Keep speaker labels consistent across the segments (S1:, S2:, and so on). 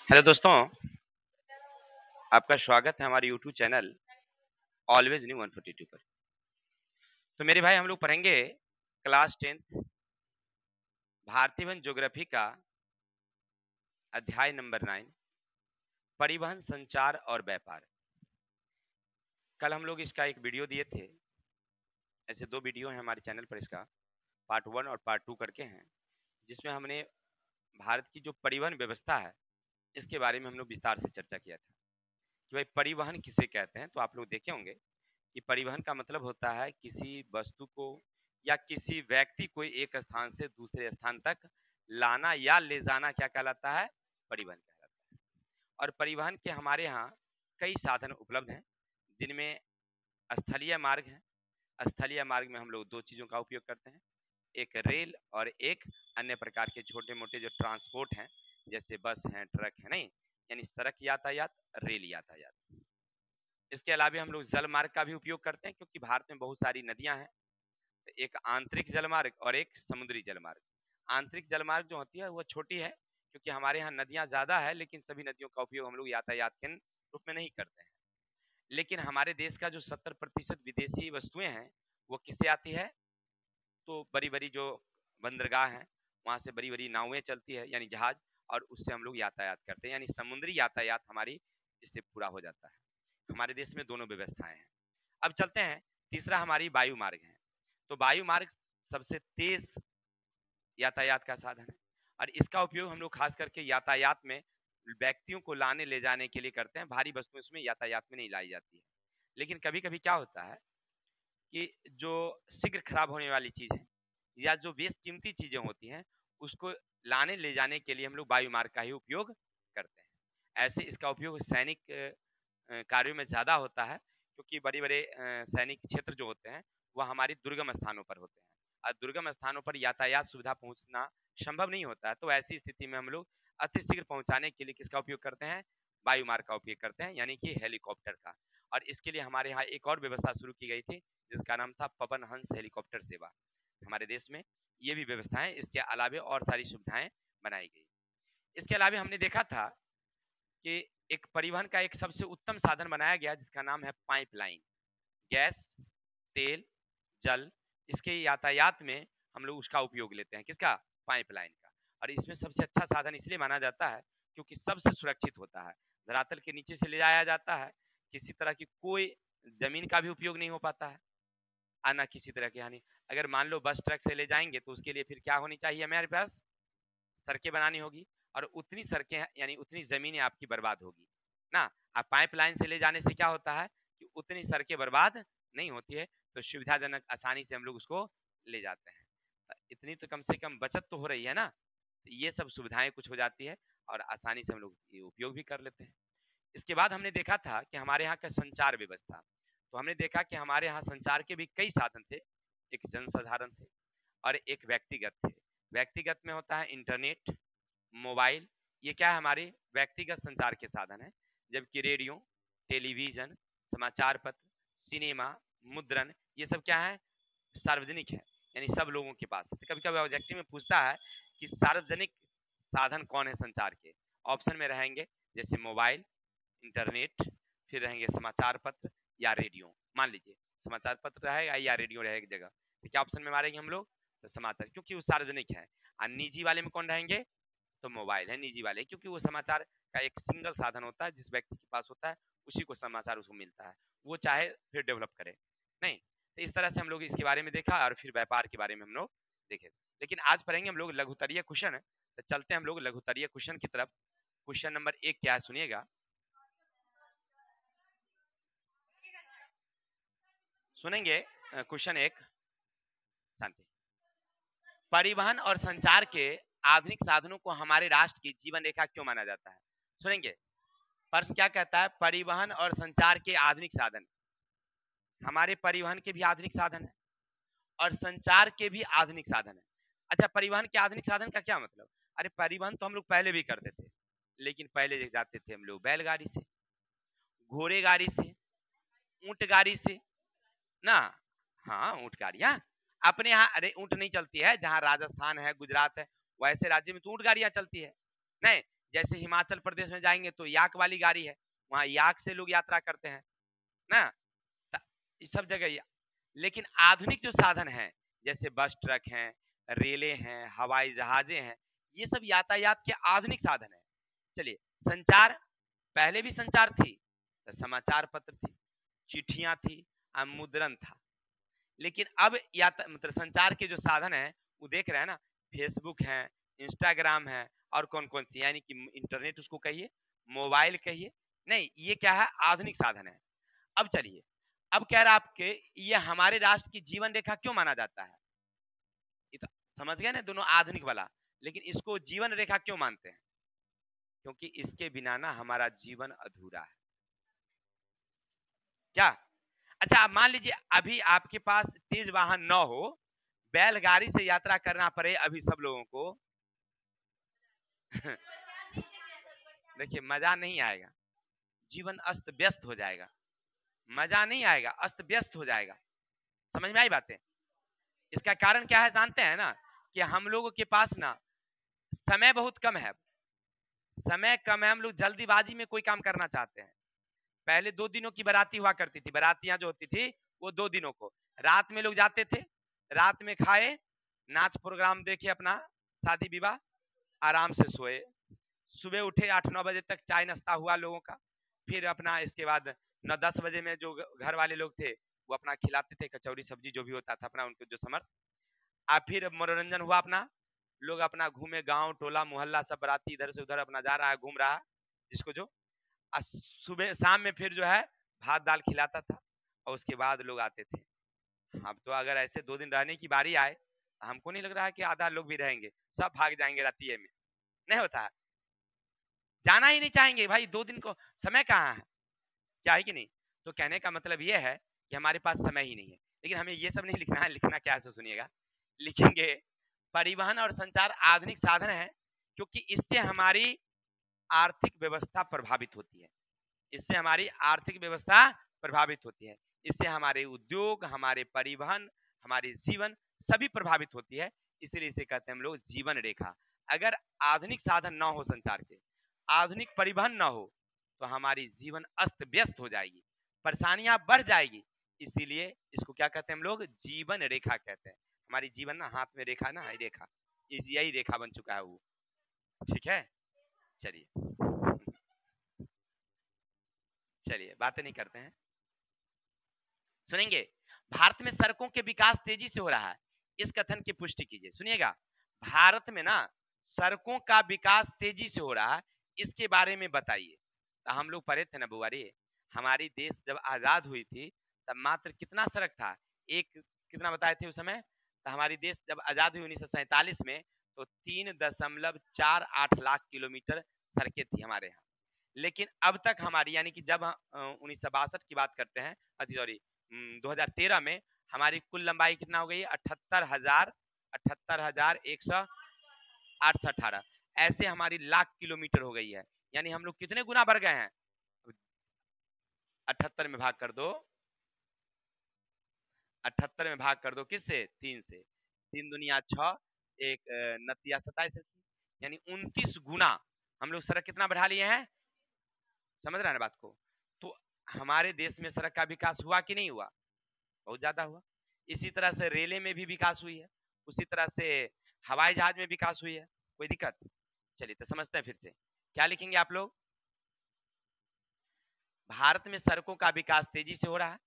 S1: Hello दोस्तों, आपका स्वागत है हमारे यूट्यूब चैनल ऑलवेज न्यू 142 पर। तो मेरे भाई हम लोग पढ़ेंगे क्लास 10th भारतीय वन ज्योग्राफी का अध्याय नंबर 9 परिवहन, संचार और व्यापार। कल हम लोग इसका एक वीडियो दिए थे। ऐसे 2 वीडियो हैं हमारे चैनल पर, इसका पार्ट 1 और पार्ट 2 करके हैं, जिसमें हमने भारत की जो परिवहन व्यवस्था है इसके बारे में हम लोग विस्तार से चर्चा किया था कि भाई परिवहन किसे कहते हैं। तो आप लोग देखे होंगे कि परिवहन का मतलब होता है किसी वस्तु को या किसी व्यक्ति को एक स्थान से दूसरे स्थान तक लाना या ले जाना क्या कहलाता है? परिवहन कहलाता है। और परिवहन के हमारे यहाँ कई साधन उपलब्ध हैं, जिनमें स्थलीय मार्ग है। स्थलीय मार्ग में हम लोग 2 चीजों का उपयोग करते हैं, एक रेल और एक अन्य प्रकार के छोटे मोटे जो ट्रांसपोर्ट हैं, जैसे बस हैं, ट्रक है, नहीं यानी सड़क यातायात, रेल यातायात। इसके अलावा हम लोग जल मार्ग का भी उपयोग करते हैं, क्योंकि भारत में बहुत सारी नदियां हैं। एक आंतरिक जलमार्ग और एक समुद्री जलमार्ग। आंतरिक जलमार्ग जो होती है वो छोटी है, क्योंकि हमारे यहाँ नदियां ज्यादा है, लेकिन सभी नदियों का उपयोग हम लोग यातायात के रूप में नहीं करते हैं। लेकिन हमारे देश का जो 70% विदेशी वस्तुएं हैं वो किससे आती है? तो बड़ी बड़ी जो बंदरगाह हैं वहां से बड़ी बड़ी नावें चलती है, यानी जहाज, और उससे हम लोग यातायात करते हैं, यानी समुद्री यातायात हमारी इससे पूरा हो जाता है। हमारे देश में दोनों व्यवस्थाएं हैं। अब चलते हैं, तीसरा हमारी वायु मार्ग है। तो वायु मार्ग सबसे तेज यातायात का साधन है, और इसका उपयोग हम लोग खास करके यातायात में व्यक्तियों को लाने ले जाने के लिए करते हैं। भारी वस्तुएं उसमें यातायात में नहीं लाई जाती है। लेकिन कभी कभी क्या होता है कि जो शीघ्र खराब होने वाली चीज है या जो बेशकीमती चीजें होती हैं उसको लाने ले जाने के लिए हम लोग वायु मार्ग का ही उपयोग करते हैं। ऐसे इसका उपयोग सैनिक कार्यों में ज्यादा होता है, क्योंकि बड़े बड़े सैनिक क्षेत्र जो होते हैं वह हमारी दुर्गम स्थानों पर होते हैं, और दुर्गम स्थानों पर यातायात सुविधा पहुंचना संभव नहीं होता है। तो ऐसी स्थिति में हम लोग अति शीघ्र पहुंचाने के लिए किसका उपयोग करते हैं? वायु मार्ग का उपयोग करते हैं, यानी कि हेलीकॉप्टर का। और इसके लिए हमारे यहाँ एक और व्यवस्था शुरू की गई थी, जिसका नाम था पवन हंस हेलीकॉप्टर सेवा। हमारे देश में ये भी व्यवस्थाएं, इसके अलावे और सारी सुविधाएं बनाई गई। इसके अलावा हमने देखा था कि एक परिवहन का एक सबसे उत्तम साधन बनाया गया, जिसका नाम है पाइपलाइन। गैस, तेल, जल, इसके यातायात में हम लोग उसका उपयोग लेते हैं, किसका? पाइपलाइन का। और इसमें सबसे अच्छा साधन इसलिए माना जाता है क्योंकि सबसे सुरक्षित होता है, धरातल के नीचे से ले जाया जाता है, किसी तरह की कोई जमीन का भी उपयोग नहीं हो पाता है, आना किसी तरह की हानि। अगर मान लो बस ट्रक से ले जाएंगे तो उसके लिए फिर क्या होनी चाहिए? हमारे पास सड़कें बनानी होगी, और उतनी सड़कें यानी उतनी जमीनें आपकी बर्बाद होगी ना। आप पाइपलाइन से ले जाने से क्या होता है कि उतनी सड़कें बर्बाद नहीं होती है, तो सुविधाजनक आसानी से हम लोग उसको ले जाते हैं। इतनी तो कम से कम बचत तो हो रही है ना। ये सब सुविधाएं कुछ हो जाती है और आसानी से हम लोग ये उपयोग भी कर लेते हैं। इसके बाद हमने देखा था कि हमारे यहाँ का संचार व्यवस्था। तो हमने देखा कि हमारे यहाँ संचार के भी कई साधन थे, एक जनसाधारण थे और एक व्यक्तिगत थे। व्यक्तिगत में होता है इंटरनेट, मोबाइल, ये क्या है? हमारे व्यक्तिगत संचार के साधन है। जबकि रेडियो, टेलीविजन, समाचार पत्र, सिनेमा, मुद्रण, ये सब क्या है? सार्वजनिक है, यानी सब लोगों के पास। तो कभी कभी ऑब्जेक्टिव में पूछता है कि सार्वजनिक साधन कौन है संचार के? ऑप्शन में रहेंगे जैसे मोबाइल, इंटरनेट, फिर रहेंगे समाचार पत्र या रेडियो। मान लीजिए समाचार पत्र रहेगा या रेडियो रहेगा एक जगह, तो क्या ऑप्शन में मारेंगे हम लोग? तो समाचार, क्योंकि वो सार्वजनिक है। और निजी वाले में कौन रहेंगे? तो मोबाइल है निजी वाले, क्योंकि वो समाचार का एक सिंगल साधन होता है, जिस व्यक्ति के पास होता है उसी को समाचार उसको मिलता है, वो चाहे फिर डेवलप करे नहीं। तो इस तरह से हम लोग इसके बारे में देखा, और फिर व्यापार के बारे में हम लोग देखे। लेकिन आज पढ़ेंगे हम लोग लघुतरीय क्वेश्चन। तो चलते हैं हम लोग लघुतरीय क्वेश्चन की तरफ। क्वेश्चन नंबर 1 क्या है सुनिएगा, सुनेंगे। क्वेश्चन 1, शांति। परिवहन और संचार के आधुनिक साधनों को हमारे राष्ट्र की जीवन रेखा क्यों माना जाता है? सुनेंगे। प्रश्न क्या कहता है? परिवहन और संचार के आधुनिक साधन। हमारे परिवहन के भी आधुनिक साधन है और संचार के भी आधुनिक साधन है। अच्छा, परिवहन के आधुनिक साधन का क्या मतलब? अरे परिवहन तो हम लोग पहले भी करते थे, लेकिन पहले जाते थे हम लोग बैलगाड़ी से, घोड़े गाड़ी से, ऊंट गाड़ी से ना। हाँ, ऊंट गाड़ियां अपने यहाँ, अरे ऊंट नहीं चलती है, जहाँ राजस्थान है, गुजरात है, वैसे राज्य में तो ऊंट गाड़ियां चलती है नहीं। जैसे हिमाचल प्रदेश में जाएंगे तो याक वाली गाड़ी है, वहां याक से लोग यात्रा करते हैं ना, इस सब जगह। लेकिन आधुनिक जो साधन है जैसे बस ट्रक हैं, रेलें हैं, हवाई जहाजें हैं, ये सब यातायात के आधुनिक साधन है। चलिए, संचार, पहले भी संचार थी, तो समाचार पत्र थी, चिट्ठियां थी, मुद्रण था। लेकिन अब मतलब संचार के जो साधन है वो देख रहे हैं ना, फेसबुक है, इंस्टाग्राम है, और कौन कौन सी, यानी कि इंटरनेट उसको कहिए, मोबाइल कहिए, नहीं ये क्या है, आधुनिक साधन है। अब चलिए, अब कह रहा आपके ये हमारे राष्ट्र की जीवन रेखा क्यों माना जाता है, ये तो समझ गए ना दोनों आधुनिक वाला, लेकिन इसको जीवन रेखा क्यों मानते हैं, क्योंकि इसके बिना ना हमारा जीवन अधूरा है। क्या, अच्छा आप मान लीजिए अभी आपके पास तेज वाहन न हो, बैलगाड़ी से यात्रा करना पड़े अभी सब लोगों को देखिए मजा नहीं आएगा, जीवन अस्त व्यस्त हो जाएगा, मजा नहीं आएगा, अस्त व्यस्त हो जाएगा। समझ में आई बातें? इसका कारण क्या है जानते हैं ना, कि हम लोगों के पास ना समय बहुत कम है, समय कम है, हम लोग जल्दीबाजी में कोई काम करना चाहते हैं। पहले 2 दिनों की बाराती हुआ करती थी, बारातियां जो होती थी वो 2 दिनों को, रात में लोग जाते थे, रात में खाए, नाच प्रोग्राम देखे, अपना शादी विवाह, आराम से सोए, सुबह उठे 8-9 बजे तक चाय नाश्ता हुआ लोगों का, फिर अपना इसके बाद 9-10 बजे में जो घर वाले लोग थे वो अपना खिलाते थे कचौड़ी सब्जी जो भी होता था अपना उनको जो समर्थ, और फिर मनोरंजन हुआ अपना, लोग अपना घूमे, गांव टोला मोहल्ला सब बराती इधर से उधर अपना जा रहा है, घूम रहा है जिसको जो, सुबह शाम में फिर जो है भात दाल खिलाता था, और उसके बाद लोग आते थे। अब तो अगर ऐसे 2 दिन रहने की बारी आए, हमको नहीं लग रहा है कि आधा लोग भी रहेंगे, सब भाग जाएंगे रातिये में, नहीं होता है, जाना ही नहीं चाहेंगे भाई, 2 दिन को समय कहाँ है, क्या है कि नहीं। तो कहने का मतलब ये है कि हमारे पास समय ही नहीं है, लेकिन हमें ये सब नहीं लिखना है, लिखना क्या है तो सुनिएगा, लिखेंगे परिवहन और संचार आधुनिक साधन है, क्योंकि इससे हमारी आर्थिक व्यवस्था प्रभावित होती है, इससे हमारी आर्थिक व्यवस्था प्रभावित होती है, इससे हमारे उद्योग, हमारे परिवहन, हमारे जीवन सभी प्रभावित होती है, इसलिए इसे कहते हैं हम लोग जीवन रेखा। अगर आधुनिक साधन ना हो संचार के, आधुनिक परिवहन ना हो, तो हमारी जीवन अस्त व्यस्त हो जाएगी, परेशानियां बढ़ जाएगी, इसीलिए इसको क्या कहते हैं हम लोग, जीवन रेखा कहते हैं। हमारी जीवन ना हाथ में रेखा ना, रेखा, यही रेखा बन चुका है वो, ठीक है। चलिए चलिए बातें नहीं करते हैं, सुनेंगे, भारत में सड़कों के विकास तेजी से हो रहा है, इस कथन की पुष्टि कीजिए। सुनिएगा, भारत में ना सड़कों का विकास तेजी से हो रहा है, इसके बारे में बताइए। तो हम लोग पढ़े थे ना बुआरी, हमारी देश जब आजाद हुई थी तब मात्र कितना सड़क था, एक कितना बताए थे उस समय, तो हमारी देश जब आजाद हुई 1947 में, तो 3.48 लाख किलोमीटर सड़कें थी हमारे यहाँ। लेकिन अब तक हमारी, यानी कि जब 1962 की बात करते हैं, सॉरी 2013 में हमारी कुल लंबाई कितना हो गई है, 78,168, ऐसे हमारी लाख किलोमीटर हो गई है, यानी हम लोग कितने गुना बढ़ गए हैं। 78 में भाग कर दो, 78 में भाग कर दो किससे, 3 से, 3 दुनिया 6, एक नतिया 27, यानी 29 गुना हम लोग सड़क कितना बढ़ा लिए हैं, समझ रहे हैं ना बात को। तो हमारे देश में सड़क का विकास हुआ कि नहीं हुआ, बहुत ज्यादा हुआ। इसी तरह से रेले में भी विकास हुई है, उसी तरह से हवाई जहाज में विकास हुई है, कोई दिक्कत। चलिए तो समझते हैं फिर से, क्या लिखेंगे आप लोग, भारत में सड़कों का विकास तेजी से हो रहा है,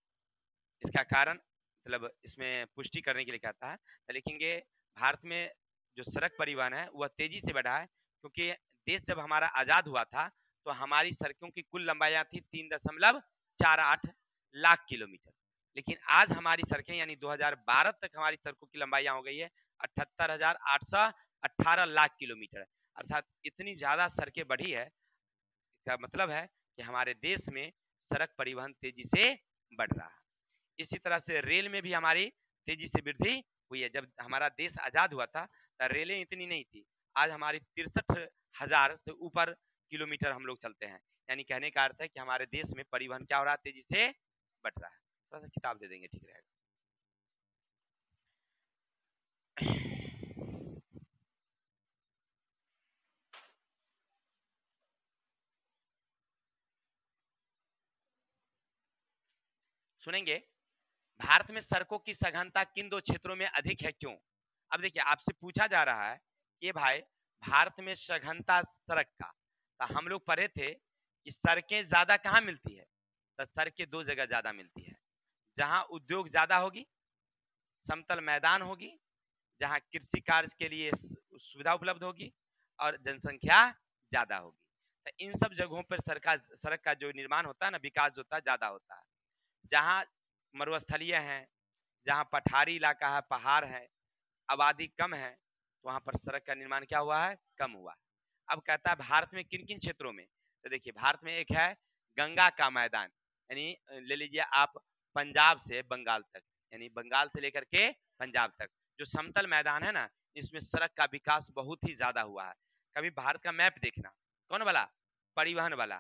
S1: इसका कारण मतलब इसमें पुष्टि करने के लिए कहता है, तो लिखेंगे भारत में जो सड़क परिवहन है वह तेजी से बढ़ा है, क्योंकि देश जब हमारा आजाद हुआ था तो हमारी सड़कों की कुल लंबाई थी 3.48 लाख किलोमीटर, लेकिन आज हमारी सड़कें यानी 2012 तक हमारी सड़कों की लंबाई हो गई है 78,818 लाख किलोमीटर, अर्थात इतनी ज्यादा सड़कें बढ़ी है। इसका मतलब है कि हमारे देश में सड़क परिवहन तेजी से बढ़ रहा है। इसी तरह से रेल में भी हमारी तेजी से वृद्धि हुई है। जब हमारा देश आजाद हुआ था तो रेलें इतनी नहीं थी, आज हमारी 63,000 से ऊपर किलोमीटर हम लोग चलते हैं, यानी कहने का अर्थ है कि हमारे देश में परिवहन क्या हो रहा है, तेजी से बढ़ रहा है। थोड़ा सा किताब दे देंगे ठीक रहेगा। सुनेंगे भारत में सड़कों की सघनता किन दो क्षेत्रों में अधिक है, क्यों? अब देखिए आपसे पूछा जा रहा है कि भाई भारत में सघनता सड़क का, तो हम लोग पढ़े थे कि सड़कें ज्यादा कहाँ मिलती है, तो सड़कें दो जगह ज्यादा मिलती है, जहां उद्योग ज्यादा होगी, समतल मैदान होगी, जहां कृषि कार्य के लिए सुविधा उपलब्ध होगी और जनसंख्या ज्यादा होगी। तो इन सब जगहों पर सड़क का जो निर्माण होता है ना, विकास होता है, ज्यादा होता है। जहां मरुस्थलीय है, जहां पठारी इलाका है, पहाड़ है, आबादी कम है, तो वहां पर सड़क का निर्माण क्या हुआ है, कम हुआ है। अब कहता है भारत में किन किन क्षेत्रों में, तो देखिए भारत में एक है गंगा का मैदान, यानी ले लीजिए आप पंजाब से बंगाल तक, यानी बंगाल से लेकर के पंजाब तक जो समतल मैदान है ना, इसमें सड़क का विकास बहुत ही ज्यादा हुआ है। कभी भारत का मैप देखना, कौन वाला, परिवहन वाला,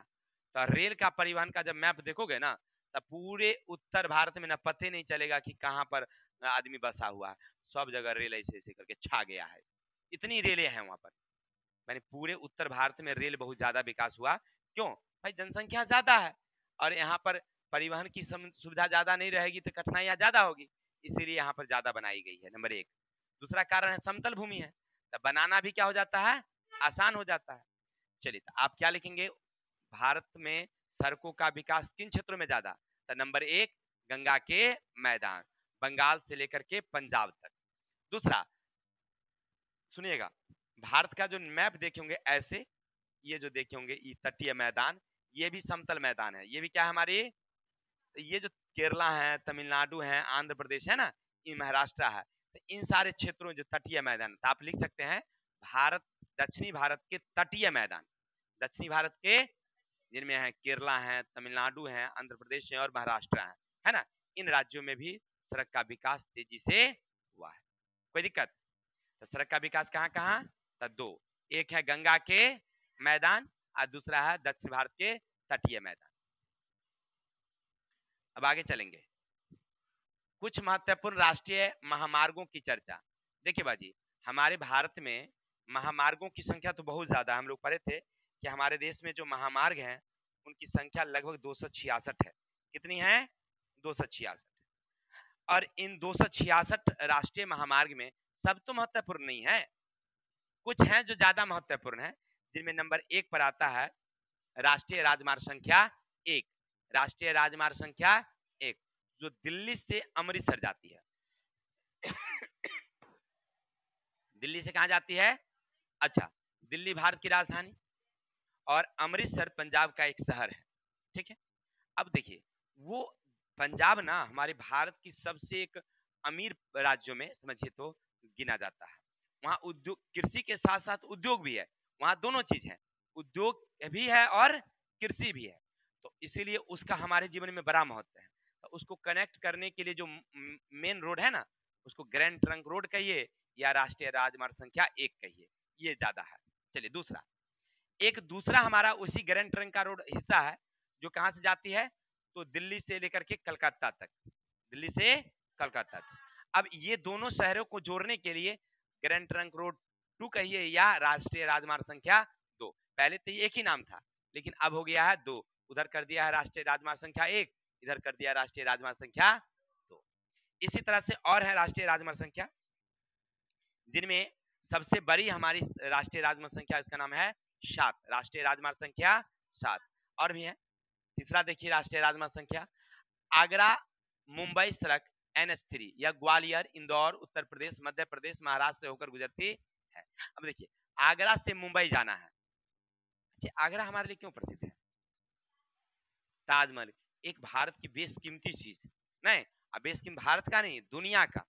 S1: तो रेल का परिवहन का जब मैप देखोगे ना, तब पूरे उत्तर भारत में ना पते नहीं चलेगा कि कहाँ पर आदमी बसा हुआ है, सब जगह रेल ऐसे ऐसे करके छा गया है, इतनी रेलें हैं वहां पर। मैंने पूरे उत्तर भारत में रेल बहुत ज्यादा विकास हुआ, क्यों भाई, जनसंख्या ज्यादा है और यहाँ पर परिवहन की सुविधा ज्यादा नहीं रहेगी तो कठिनाइयां ज्यादा होगी, इसीलिए यहाँ पर ज्यादा बनाई गई है, नंबर एक। दूसरा कारण है समतल भूमि है, तो बनाना भी क्या हो जाता है, आसान हो जाता है। चलिए तो आप क्या लिखेंगे, भारत में सड़कों का विकास किन क्षेत्रों में ज्यादा, तो नंबर एक गंगा के मैदान, बंगाल से लेकर के पंजाब तक। दूसरा सुनिएगा, भारत का जो मैप देखे होंगे ऐसे, ये जो देखे होंगे ये तटीय मैदान, ये भी समतल मैदान है, ये भी क्या है हमारी, ये जो केरला है, तमिलनाडु है, आंध्र प्रदेश है ना, ये महाराष्ट्र है, तो इन सारे क्षेत्रों जो तटीय मैदान, तो आप लिख सकते हैं भारत, दक्षिणी भारत के तटीय मैदान, दक्षिणी भारत के जिनमें है केरला है, तमिलनाडु है, आंध्र प्रदेश है और महाराष्ट्र है ना, इन राज्यों में भी सड़क का विकास तेजी से हुआ है। कोई दिक्कत, तो सड़क का विकास कहाँ कहाँ, तो दो, एक है गंगा के मैदान और दूसरा है दक्षिण भारत के तटीय मैदान। अब आगे चलेंगे, कुछ महत्वपूर्ण राष्ट्रीय महामार्गों की चर्चा। देखिए बाजी, हमारे भारत में महामार्गों की संख्या तो बहुत ज्यादा है, हम लोग पढ़े थे कि हमारे देश में जो महामार्ग हैं उनकी संख्या लगभग 266 है। कितनी है, 266। और इन 266 राष्ट्रीय महामार्ग में सब तो महत्वपूर्ण नहीं है, कुछ हैं जो ज्यादा महत्वपूर्ण है, जिनमें नंबर एक पर आता है राष्ट्रीय राजमार्ग संख्या एक, राष्ट्रीय राजमार्ग संख्या एक जो दिल्ली से अमृतसर जाती है। दिल्ली से कहां जाती है, अच्छा, दिल्ली भारत की राजधानी और अमृतसर पंजाब का एक शहर है, ठीक है। अब देखिए वो पंजाब ना हमारे भारत की सबसे एक अमीर राज्यों में समझिए तो गिना जाता है। वहाँ उद्योग, कृषि के साथ साथ उद्योग भी है, वहाँ दोनों चीज है, उद्योग भी है और कृषि भी है, तो इसीलिए उसका हमारे जीवन में बड़ा महत्व है। तो उसको कनेक्ट करने के लिए जो मेन रोड है ना, उसको ग्रैंड ट्रंक रोड कहिए या राष्ट्रीय राजमार्ग संख्या एक कहिए, ये ज्यादा है। चलिए दूसरा, एक दूसरा हमारा उसी ग्रैंड ट्रंक का रोड हिस्सा है जो कहां से जाती है, तो दिल्ली से लेकर के कलकत्ता तक, दिल्ली से कलकत्ता तक। अब ये दोनों शहरों को जोड़ने के लिए ग्रैंड ट्रंक रोड 2 कहिए या राष्ट्रीय राजमार्ग संख्या 2, पहले तो ये एक ही नाम था लेकिन अब हो गया है 2, उधर कर दिया है राष्ट्रीय राजमार्ग संख्या 1, इधर कर दिया राष्ट्रीय राजमार्ग संख्या 2। इसी तरह से और है राष्ट्रीय राजमार्ग संख्या, जिनमें सबसे बड़ी हमारी राष्ट्रीय राजमार्ग संख्या, इसका नाम है 7, राष्ट्रीय राजमार्ग संख्या 7। और भी है, तीसरा देखिए राष्ट्रीय राजमार्ग संख्या आगरा मुंबई सड़क NH3 या ग्वालियर इंदौर उत्तर प्रदेश मध्य प्रदेश महाराष्ट्र से होकर गुजरती है। अब देखिए आगरा से मुंबई जाना है, अच्छा आगरा हमारे लिए क्यों प्रसिद्ध है, ताजमहल, एक भारत की बेशकीमती चीज, नहीं अब बेशकीमती भारत का नहीं दुनिया का,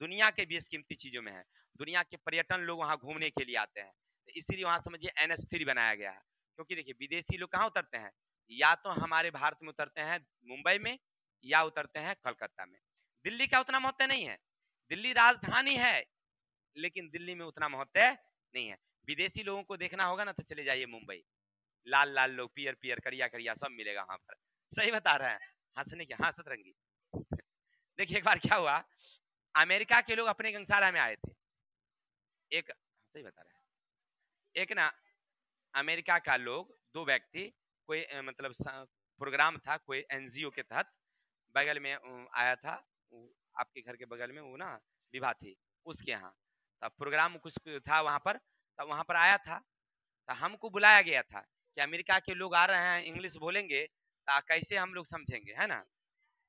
S1: दुनिया के बेशकीमती चीजों में है, दुनिया के पर्यटन लोग वहां घूमने के लिए आते हैं, तो इसीलिए वहां समझिए NH3 बनाया गया है। क्योंकि देखिए विदेशी लोग कहाँ उतरते हैं, या तो हमारे भारत में उतरते हैं मुंबई में या उतरते हैं कलकत्ता में। दिल्ली का उतना महत्व नहीं है, दिल्ली राजधानी है लेकिन दिल्ली में उतना महत्व नहीं है। विदेशी लोगों को देखना होगा ना तो चले जाइए मुंबई, लाल लाल लोग, पियर पियर करिया करिया सब मिलेगा वहां पर, सही बता रहे हैं, हंसने की हाँ सतरंगी। देखिए एक बार क्या हुआ, अमेरिका के लोग अपने गंगसारा में आए थे, एक सही बता रहे हैं, एक ना अमेरिका का लोग, दो व्यक्ति, कोई मतलब प्रोग्राम था कोई NGO के तहत, बगल में आया था, आपके घर के बगल में वो ना विवाह थी उसके यहाँ, तब प्रोग्राम कुछ था वहाँ पर, तब वहाँ पर आया था, तो हमको बुलाया गया था कि अमेरिका के लोग आ रहे हैं, इंग्लिश बोलेंगे तो कैसे हम लोग समझेंगे, है ना।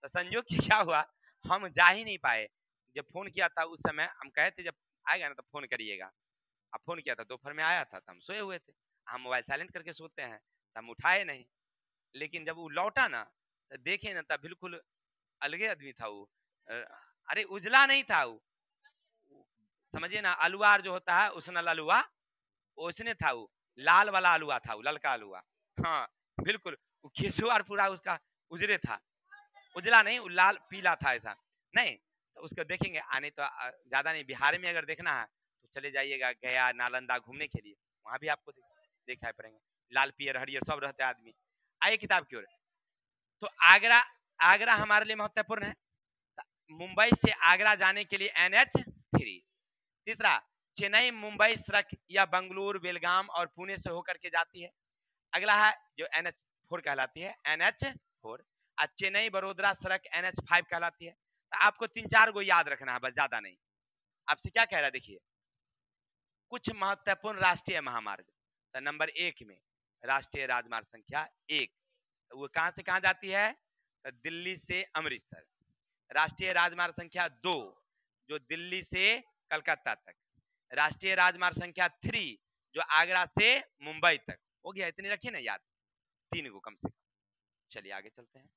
S1: तो संयोग से क्या हुआ, हम जा ही नहीं पाए। जब फोन किया था उस समय हम कहे थे जब आएगा ना तो फोन करिएगा। अब फोन किया था दोपहर में आया था तो हम सोए हुए थे, हम मोबाइल साइलेंट करके सोते हैं, तो हम उठाए नहीं। लेकिन जब वो लौटा ना तो देखे ना तब बिल्कुल अलगे आदमी था वो। अ, अरे उजला नहीं था वो, समझिए ना, अलुआर जो होता है उसना ललुआ, उसने था वो, लाल वाला आलुआ था वो, ललका आलुआ। हाँ बिल्कुल, वो केसुआर पूरा उसका उजरे था, उजला नहीं वो लाल पीला था ऐसा। नहीं तो उसको देखेंगे आने तो ज्यादा नहीं, बिहार में अगर देखना है तो चले जाइएगा गया नालंदा घूमने के लिए, वहां भी आपको दिखाई पड़ेंगे, लाल पियर हरियर सब रहते हैं आदमी। आइए किताब की ओर। तो आगरा, आगरा हमारे लिए महत्वपूर्ण है। मुंबई से आगरा जाने के लिए NH3। तीसरा, चेन्नई मुंबई सड़क या बंगलुरु बेलगाम और पुणे से होकर के जाती है। अगला है जो NH4 कहलाती है, NH4। और चेन्नई बड़ोदरा सड़क NH5 कहलाती है। तो आपको 3-4 गो याद रखना है, बस ज्यादा नहीं। आपसे क्या कह रहा है देखिए, कुछ महत्वपूर्ण राष्ट्रीय महामार्ग। तो नंबर 1 में राष्ट्रीय राजमार्ग संख्या 1, वो कहां से कहां जाती है, तो दिल्ली से अमृतसर। राष्ट्रीय राजमार्ग संख्या 2 जो दिल्ली से कलकत्ता तक। राष्ट्रीय राजमार्ग संख्या 3 जो आगरा से मुंबई तक। हो गया, इतनी रखिए ना याद, 3 को कम से कम। चलिए आगे चलते हैं।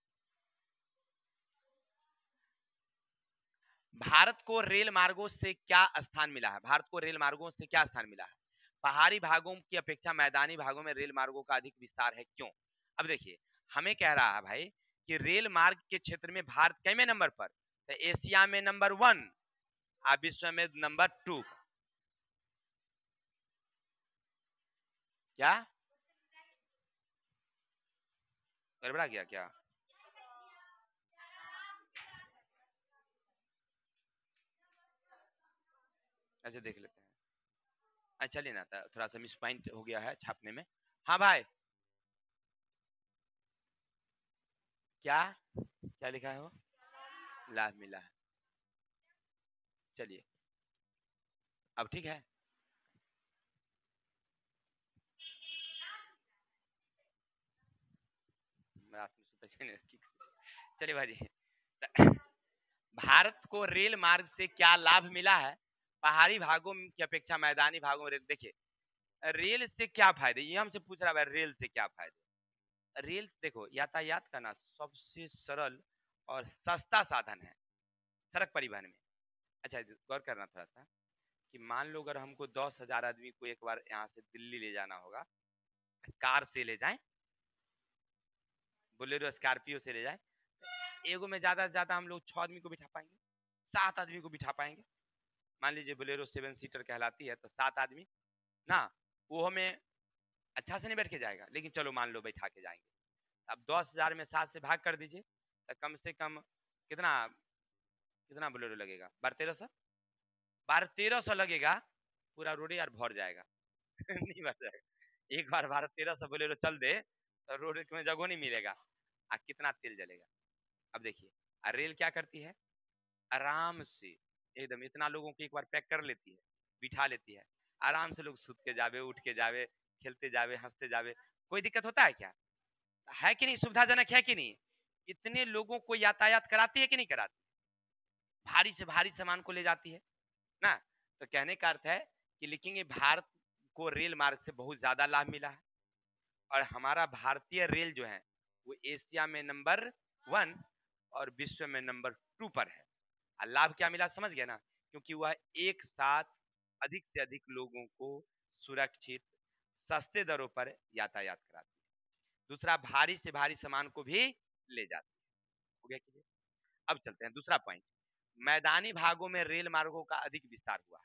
S1: भारत को रेल मार्गों से क्या स्थान मिला है, भारत को रेल मार्गों से क्या स्थान मिला है। पहाड़ी भागों की अपेक्षा मैदानी भागों में रेल मार्गों का अधिक विस्तार है, क्यों। अब देखिए हमें कह रहा है भाई कि रेल मार्ग के क्षेत्र में भारत कैमे नंबर पर, तो एशिया में नंबर 1 और विश्व में नंबर 2। क्या गड़बड़ा गया क्या, ऐसे देख लेते हैं। अच्छा चलिए ना, थोड़ा सा मिस पॉइंट हो गया है छापने में। हाँ भाई, क्या क्या लिखा है वो, लाभ मिला है। चलिए अब ठीक है। चलिए भाई, भारत को रेल मार्ग से क्या लाभ मिला है, पहाड़ी भागों की अपेक्षा मैदानी भागों में। देखिए रेल से क्या फायदे, ये हमसे पूछ रहा है रेल से क्या फायदे। रेल देखो यातायात का ना सबसे सरल और सस्ता साधन है सड़क परिवहन में। अच्छा गौर करना थोड़ा सा कि मान लो अगर हमको 10,000 आदमी को एक बार यहाँ से दिल्ली ले जाना होगा, कार से ले जाए, बोलेरो स्कॉर्पियो से ले जाए, एगो में ज्यादा से ज्यादा हम लोग 6 आदमी को बिठा पाएंगे, 7 आदमी को बिठा पाएंगे। मान लीजिए बोलेरो 7 सीटर कहलाती है तो 7 आदमी ना, वो हमें अच्छा से नहीं बैठ के जाएगा, लेकिन चलो मान लो बैठा के जाएंगे। अब 10,000 में 7 से भाग कर दीजिए तो कम से कम कितना, कितना बोलेरो लगेगा, 1200-1300, 1200-1300 लगेगा, पूरा रोड यार भर जाएगा। नहीं भर जाएगा, एक बार 1200-1300 बोलेरो चल दे तो रोड में जगह नहीं मिलेगा, कितना तेल जलेगा। अब देखिए रेल क्या करती है, आराम से एकदम इतना लोगों को एक बार पैक कर लेती है, बिठा लेती है, आराम से लोग सूत के जावे, उठ के जावे, खेलते जावे, हंसते जावे। कोई दिक्कत होता है क्या, है कि नहीं, सुविधाजनक है कि नहीं। इतने लोगों को यातायात कराती है कि नहीं कराती, भारी से भारी सामान को ले जाती है ना। तो कहने का अर्थ है कि लिखेंगे भारत को रेल मार्ग से बहुत ज्यादा लाभ मिला है, और हमारा भारतीय रेल जो है वो एशिया में नंबर 1 और विश्व में नंबर 2 पर है। लाभ क्या मिला समझ गया ना, क्योंकि वह एक साथ अधिक से अधिक लोगों को सुरक्षित सस्ते दरों पर यातायात कराती है। दूसरा, भारी से भारी सामान को भी ले जाती है। हो गया क्लियर। अब चलते हैं दूसरा पॉइंट, मैदानी भागों में रेल मार्गों का अधिक विस्तार हुआ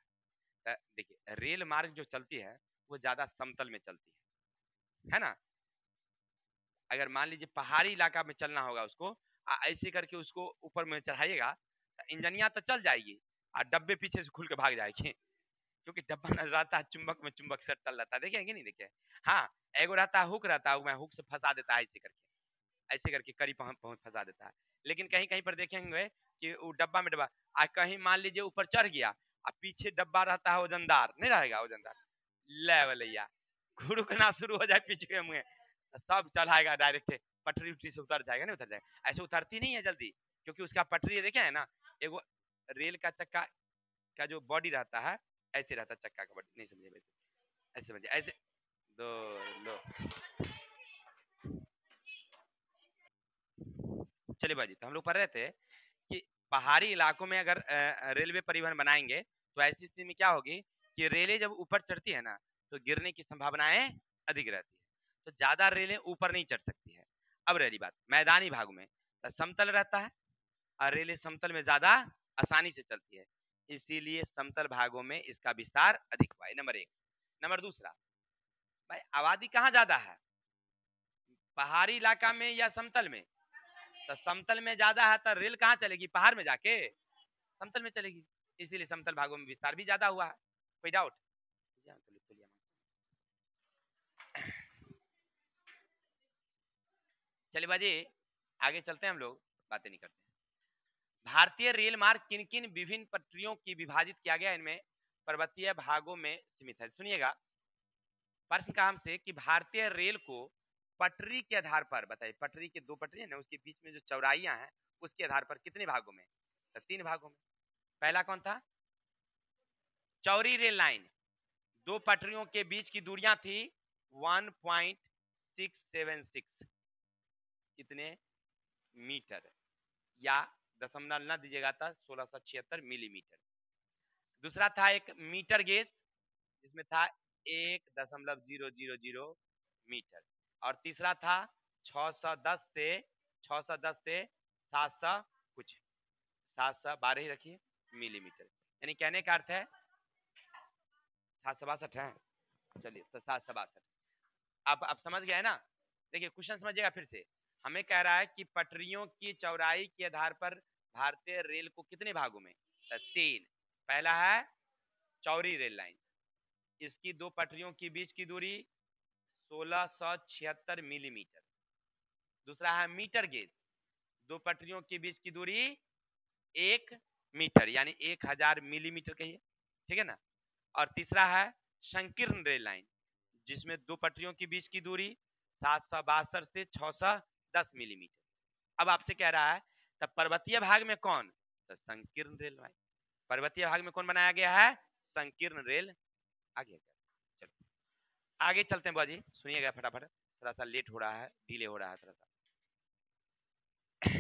S1: है। देखिए रेल मार्ग जो चलती है वो ज्यादा समतल में चलती है ना। अगर मान लीजिए पहाड़ी इलाका में चलना होगा उसको, ऐसे करके उसको ऊपर में चढ़ाइएगा तो इंजनिया तो चल जाएगी और डब्बे पीछे से खुल के भाग जाएगी, क्योंकि डब्बा नजर आता है चुंबक में, चुंबक से टल रहता है, देखे कि नहीं देखे। हाँ एगो रहता है हुक, रहता है मैं हुक से फंसा देता है, ऐसे करके करी पहुंच फंसा देता है। लेकिन कहीं कहीं पर देखेंगे कि वो डब्बा में डब्बा, आज कहीं मान लीजिए ऊपर चढ़ गया और पीछे डब्बा रहता है वजनदार, नहीं रहेगा वजनदार, ले भैया घुड़कना शुरू हो जाए पीछे के मुँह, सब चढ़ाएगा डायरेक्ट, पटरी उटरी से उतर जाएगा, नहीं उतर जाएगा, ऐसे उतरती नहीं है जल्दी, क्योंकि उसका पटरी देखे है ना, एगो रेल का चक्का का जो बॉडी रहता है ऐसे रहता है, चक्का का बॉडी, नहीं समझे वैसे, ऐसे समझे, ऐसे दो लो, चलिए बाजी, तो हम लोग पढ़ रहे थे कि पहाड़ी इलाकों में अगर रेलवे परिवहन बनाएंगे तो ऐसी स्थिति में क्या होगी कि रेलें जब ऊपर चढ़ती है ना तो गिरने की संभावनाएं अधिक रहती है, तो ज्यादा रेलें ऊपर नहीं चढ़ सकती है। अब रही बात मैदानी भाग में, तो समतल रहता है और रेलें समतल में ज्यादा आसानी से चलती है, इसीलिए समतल भागों में इसका विस्तार अधिक हुआ है, नंबर एक। नंबर दूसरा, भाई आबादी कहाँ ज्यादा है, पहाड़ी इलाका में या समतल में, तो समतल में ज्यादा है तो रेल कहाँ चलेगी, पहाड़ में जाके, समतल में चलेगी, इसीलिए समतल भागों में विस्तार भी ज्यादा हुआ है। कोई डाउट? चलिए बाजी आगे चलते हैं, हम लोग बातें नहीं करते। भारतीय रेल मार्ग किन किन विभिन्न पटरियों की विभाजित किया गया, इनमें पर्वतीय भागों में सीमित है। सुनिएगा, प्रश्न का हमसे कि भारतीय रेल को पटरी के आधार पर बताइए, पटरी के दो पटरी है ना, उसके बीच में जो चौड़ाइयां हैं उसके आधार पर कितने भागों में, तो 3 भागों में। पहला कौन था, चौड़ी रेल लाइन, दो पटरियों के बीच की दूरियां थी 1.676, कितने मीटर, या दशमलव न दीजिएगा था 1676 मिलीमीटर। दूसरा था एक मीटर गेज जिसमें था 1.000 मीटर, और तीसरा था 610 से 700 कुछ 712 ही रखिए मिलीमीटर, यानी कहने का अर्थ है 762 है, चलिए तो 762। अब समझ गया है ना, देखिए क्वेश्चन समझिएगा फिर से, हमें कह रहा है कि पटरियों की चौड़ाई के आधार पर भारतीय रेल को कितने भागों में, तो 3। पहला है चौड़ी रेल लाइन, इसकी दो पटरियों के बीच की दूरी 1676 मिलीमीटर। दूसरा है मीटर गेज, दो पटरियों के बीच की दूरी 1 मीटर यानी 1000 मिलीमीटर कहिए, ठीक है ना। और तीसरा है संकीर्ण रेल लाइन, जिसमें दो पटरियों के बीच की दूरी 762 से 610 मिलीमीटर। अब आपसे कह रहा है तब पर्वतीय भाग में कौन, तो संकीर्ण रेल लाइन, पर्वतीय भाग में कौन बनाया गया है, संकीर्ण रेल। आगे चलो आगे चलते हैं बाजी, सुनिएगा फटाफट, थोड़ा सा लेट हो रहा है, डिले हो रहा है थोड़ा सा।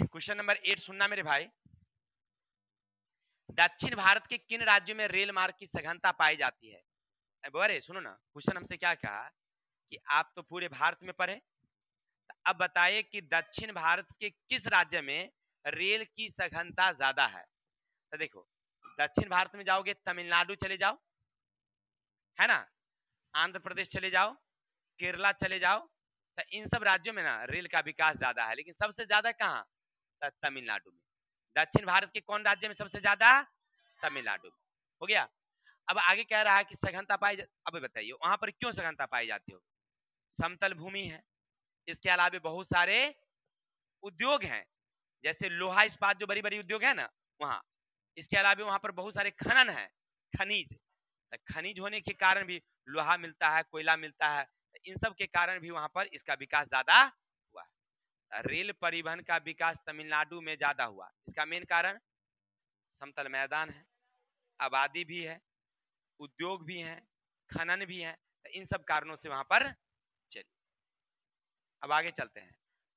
S1: क्वेश्चन नंबर 8 सुनना मेरे भाई, दक्षिण भारत के किन राज्यों में रेल मार्ग की सघनता पाई जाती है। बोरे सुनो ना, क्वेश्चन हमसे क्या कहा कि आप तो पूरे भारत में पढ़े, तो अब बताइए कि दक्षिण भारत के किस राज्य में रेल की सघनता ज्यादा है। तो देखो दक्षिण भारत में जाओगे तमिलनाडु चले जाओ, है ना, आंध्र प्रदेश चले जाओ, केरला चले जाओ, तो इन सब राज्यों में ना रेल का विकास ज्यादा है, लेकिन सबसे ज्यादा कहाँ, तो तमिलनाडु में। दक्षिण भारत के कौन राज्य में सबसे ज्यादा, तमिलनाडु में। हो गया। अब आगे कह रहा है कि सघनता पाई अब बताइए वहां पर क्यों सघनता पाई जाती हो, समतल भूमि है, इसके अलावा बहुत सारे उद्योग हैं, जैसे लोहा इस्पात जो बड़ी बड़ी उद्योग है ना वहां, इसके अलावा वहां पर बहुत सारे खनन है, खनिज, खनिज होने के कारण भी लोहा मिलता है, कोयला मिलता है, इन सब के कारण भी वहां पर इसका विकास ज्यादा हुआ है। रेल परिवहन का विकास तमिलनाडु में ज्यादा हुआ, इसका मेन कारण समतल मैदान है, आबादी भी है, उद्योग भी है, खनन भी है, इन सब कारणों से वहां पर। चलिए अब आगे चलते हैं,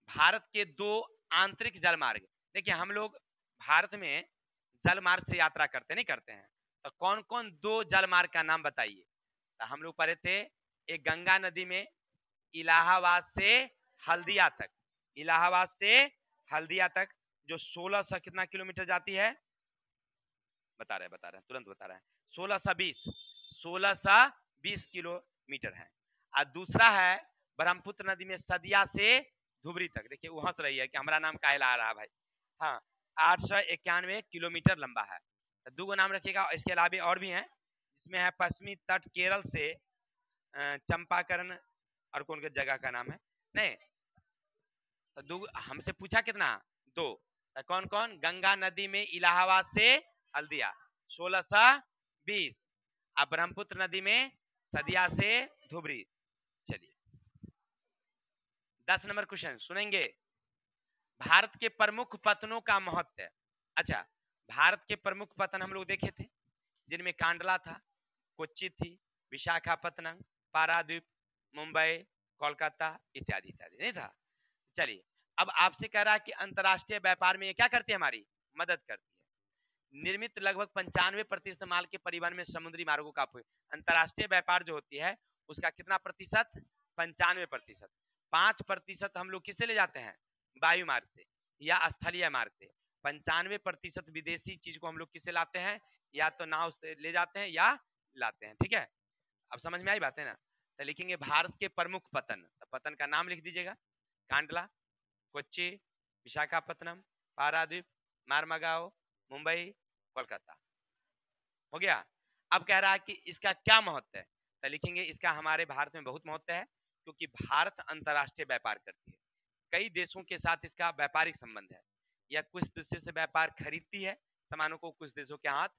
S1: भारत के दो आंतरिक जल मार्ग, देखिए हम लोग भारत में जल मार्ग से यात्रा करते नहीं करते हैं, तो कौन कौन दो जल मार्ग का नाम बताइए। तो हम लोग पढ़े थे एक गंगा नदी में इलाहाबाद से हल्दिया तक, इलाहाबाद से हल्दिया तक जो 1600 कितना किलोमीटर जाती है, बता रहे तुरंत बता रहे हैं, 1620 किलोमीटर है। और दूसरा है ब्रह्मपुत्र नदी में सदिया से धुबरी तक, देखिए वो हंस रही है कि हमारा नाम काहे ला रहा भाई, हाँ 891 किलोमीटर लंबा है। तो दो नाम रखिएगा, इसके अलावा और भी हैं, जिसमें है पश्चिमी तट केरल से चंपाकरण, और कौन के जगह का नाम है नहीं, तो दो हमसे पूछा कितना, दो, कौन कौन? गंगा नदी में इलाहाबाद से हल्दिया 1620, अब ब्रह्मपुत्र नदी में सदिया से धुबरी। चलिए 10 नंबर क्वेश्चन सुनेंगे। भारत के प्रमुख पत्तनों का महत्व। अच्छा, भारत के प्रमुख पत्तन हम लोग देखे थे, जिनमें कांडला था, कोच्चि थी, विशाखापत्तनम, पारादीप, मुंबई, कोलकाता इत्यादि इत्यादि, नहीं था? चलिए, अब आपसे कह रहा है कि अंतरराष्ट्रीय व्यापार में ये क्या करती है? हमारी मदद करती है। निर्मित लगभग 95% माल के परिवहन में समुद्री मार्गों का उपयोग। अंतरराष्ट्रीय व्यापार जो होती है उसका कितना प्रतिशत? 95%। 5% हम लोग किससे ले जाते हैं? वायु मार्ग से या स्थलीय मार्ग से। 95% विदेशी चीज को हम लोग किससे लाते हैं? या तो नाव से ले जाते हैं या लाते हैं। ठीक है, अब समझ में आई बात है ना? तो लिखेंगे भारत के प्रमुख पतन, तो पतन का नाम लिख दीजिएगा। कांडला, कोच्चि, विशाखापत्तनम, पारादीप, मारमगाओ, मुंबई, कोलकाता। हो गया। अब कह रहा है कि इसका क्या महत्व है, तो लिखेंगे इसका हमारे भारत में बहुत महत्व है, क्योंकि भारत अंतरराष्ट्रीय व्यापार करती है। कई देशों के साथ इसका व्यापारिक संबंध है। या कुछ देशों से व्यापार खरीदती है सामानों को, कुछ देशों के हाथ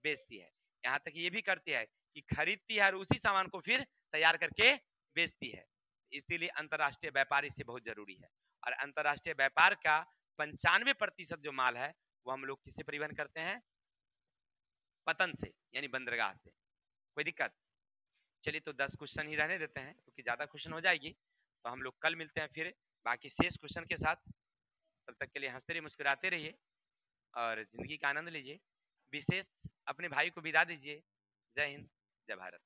S1: बेचती है। यहाँ तक ये भी करती है कि खरीदती है और उसी सामान को फिर तैयार करके बेचती है। इसीलिए अंतरराष्ट्रीय व्यापार इससे बहुत जरूरी है। और अंतरराष्ट्रीय व्यापार का 95% जो माल है वो हम लोग किससे परिवहन करते हैं? पतन से, यानी बंदरगाह से। कोई दिक्कत? चलिए, तो 10 क्वेश्चन ही रहने देते हैं, क्योंकि ज्यादा क्वेश्चन हो जाएगी। तो हम लोग कल मिलते हैं फिर बाकी शेष क्वेश्चन के साथ। तब तक के लिए हंसते रहिए, मुस्कुराते रहिए और जिंदगी का आनंद लीजिए। विशेष अपने भाई को विदा दीजिए। जय हिंद, जय भारत।